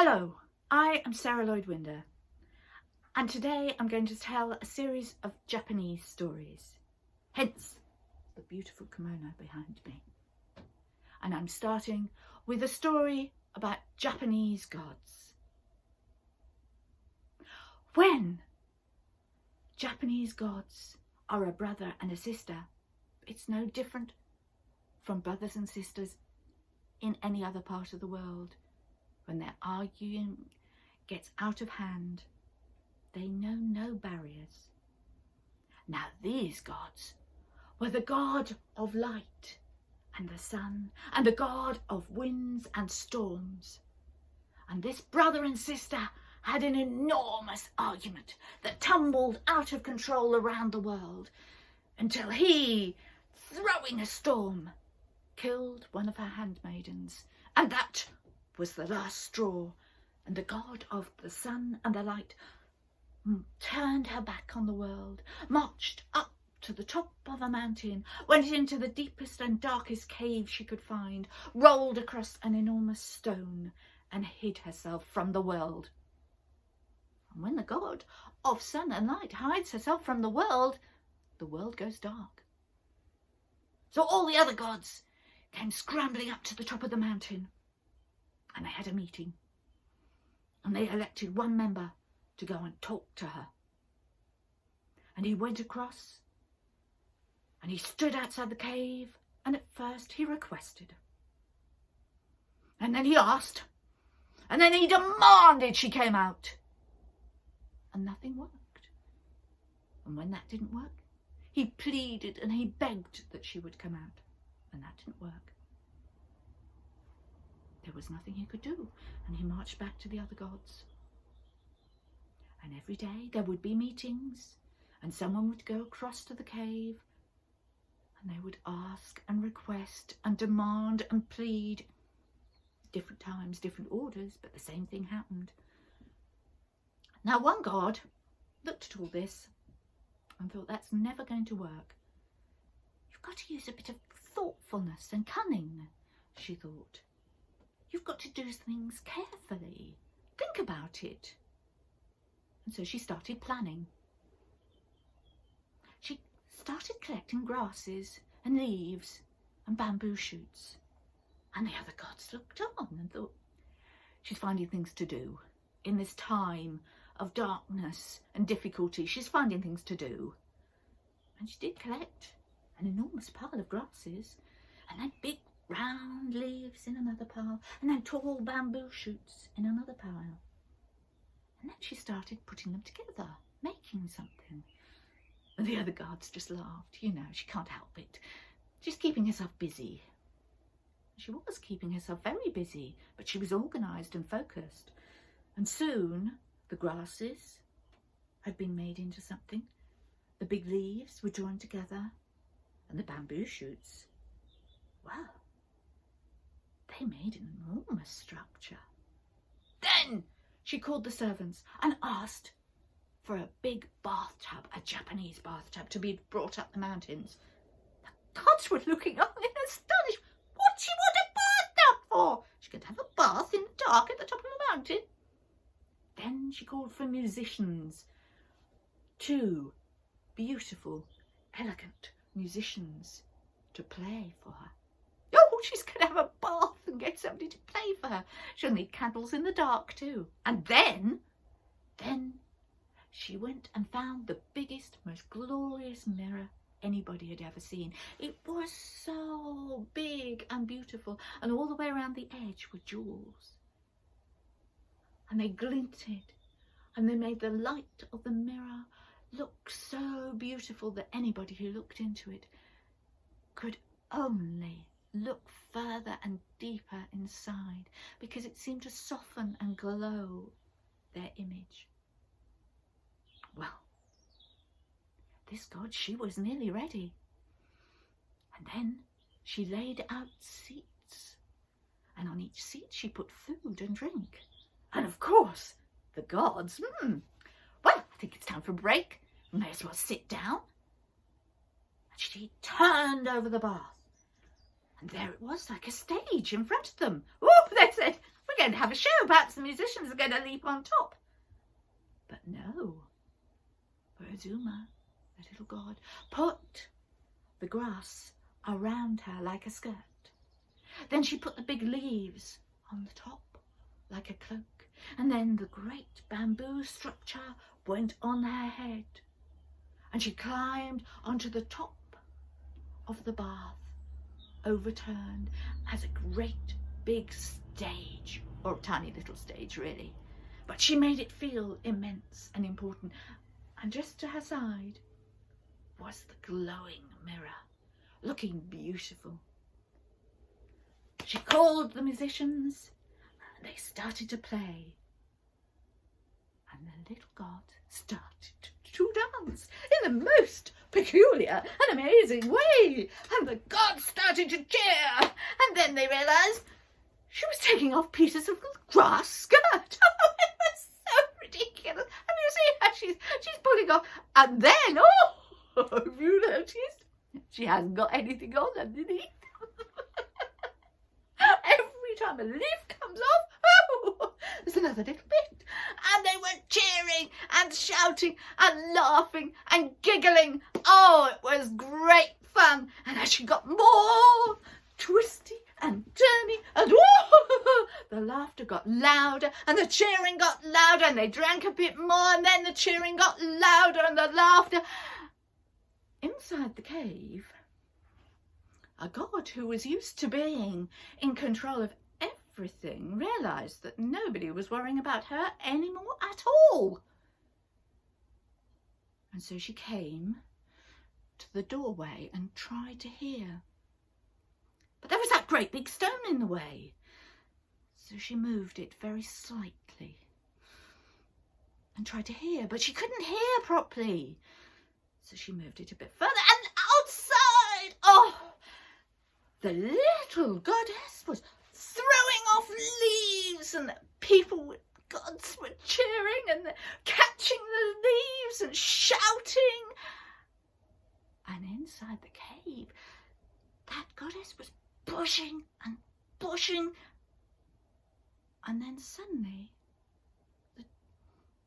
Hello, I am Sarah Lloyd-Winder, and today I'm going to tell a series of Japanese stories, hence the beautiful kimono behind me. And I'm starting with a story about Japanese gods. When Japanese gods are a brother and a sister, it's no different from brothers and sisters in any other part of the world. When their arguing gets out of hand, they know no barriers. Now these gods were the god of light and the sun, and the god of winds and storms. And this brother and sister had an enormous argument that tumbled out of control around the world, until he, throwing a storm, killed one of her handmaidens, and that was the last straw. And the god of the sun and the light turned her back on the world, marched up to the top of a mountain, went into the deepest and darkest cave she could find, rolled across an enormous stone, and hid herself from the world. And when the god of sun and light hides herself from the world goes dark. So all the other gods came scrambling up to the top of the mountain, and they had a meeting, and they elected one member to go and talk to her. And he went across, and he stood outside the cave, and at first he requested, and then he asked, and then he demanded she came out, and nothing worked. And when that didn't work, he pleaded and he begged that she would come out, and that didn't work. There was nothing he could do, and he marched back to the other gods. And every day there would be meetings, and someone would go across to the cave, and they would ask and request and demand and plead. Different times, different orders, but the same thing happened. Now one god looked at all this and thought, that's never going to work. You've got to use a bit of thoughtfulness and cunning, she thought. You've got to do things carefully. Think about it. And so she started planning. She started collecting grasses and leaves and bamboo shoots. And the other gods looked on and thought, she's finding things to do. In this time of darkness and difficulty, she's finding things to do. And she did collect an enormous pile of grasses, and then big round leaves in another pile, and then tall bamboo shoots in another pile. And then she started putting them together, making something. And the other gods just laughed. You know, she can't help it. She's keeping herself busy. She was keeping herself very busy, but she was organised and focused. And soon the grasses had been made into something. The big leaves were joined together, and the bamboo shoots, well, they made an enormous structure. Then she called the servants and asked for a big bathtub, a Japanese bathtub, to be brought up the mountains. The gods were looking on in astonishment. What she want a bathtub for? She could have a bath in the dark at the top of the mountain. Then she called for musicians, 2 beautiful, elegant musicians to play for her. Oh, she's going to have a bath and get somebody to play for her. She'll need candles in the dark too. And then she went and found the biggest, most glorious mirror anybody had ever seen. It was so big and beautiful, and all the way around the edge were jewels. And they glinted, and they made the light of the mirror look so beautiful that anybody who looked into it could only look further and deeper inside, because it seemed to soften and glow their image. Well, this god, she was nearly ready. And then she laid out seats, and on each seat she put food and drink. And of course, the gods, well, I think it's time for a break. We may as well sit down. And she turned over the bath, and there it was, like a stage in front of them. Oh, they said, we're going going to have a show. Perhaps the musicians are going to leap on top. But no, for Uzume, the little god, put the grass around her like a skirt. Then she put the big leaves on the top like a cloak, and then the great bamboo structure went on her head, and she climbed onto the top of the bath, overturned as a great big stage, or a tiny little stage really, but she made it feel immense and important. And just to her side was the glowing mirror, looking beautiful. She called the musicians, and they started to play, and the little god started to dance in the most peculiar and amazing way, and the gods started to cheer, and then they realised she was taking off pieces of grass skirt. It was so ridiculous. And you see how she's pulling off, and then, oh, have you noticed? She hasn't got anything on underneath. Every time a leaf comes off, oh, there's another little bit. And they were cheering and shouting and laughing and giggling. Oh, it was great fun. And as she got more twisty and turny, and whoa, the laughter got louder and the cheering got louder, and they drank a bit more, and then the cheering got louder and the laughter. Inside the cave, a god who was used to being in control of everything realised that nobody was worrying about her anymore at all. And so she came to the doorway and tried to hear. But there was that great big stone in the way. So she moved it very slightly and tried to hear, but she couldn't hear properly. So she moved it a bit further, and outside, oh, the little goddess was throwing off leaves, and the people with gods were cheering and catching the leaves and shouting. And inside the cave, that goddess was pushing and pushing, and then suddenly the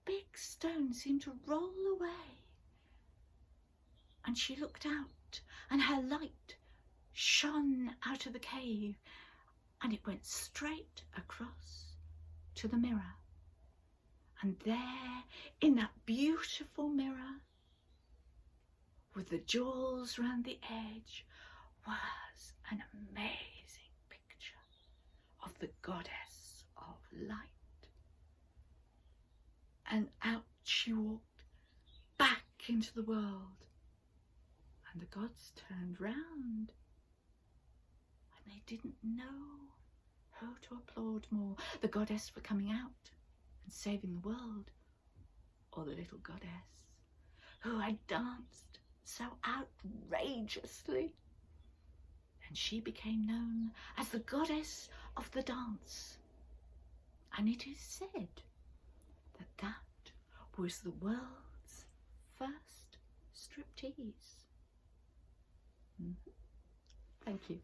big stone seemed to roll away, and she looked out, and her light shone out of the cave, and it went straight across to the mirror. And there, in that beautiful mirror, with the jewels round the edge, was an amazing picture of the goddess of light. And out she walked back into the world, and the gods turned round, and they didn't know who to applaud more, the goddess for coming out and saving the world, or the little goddess who had danced so outrageously. And she became known as the goddess of the dance. And it is said that that was the world's first striptease. Thank you.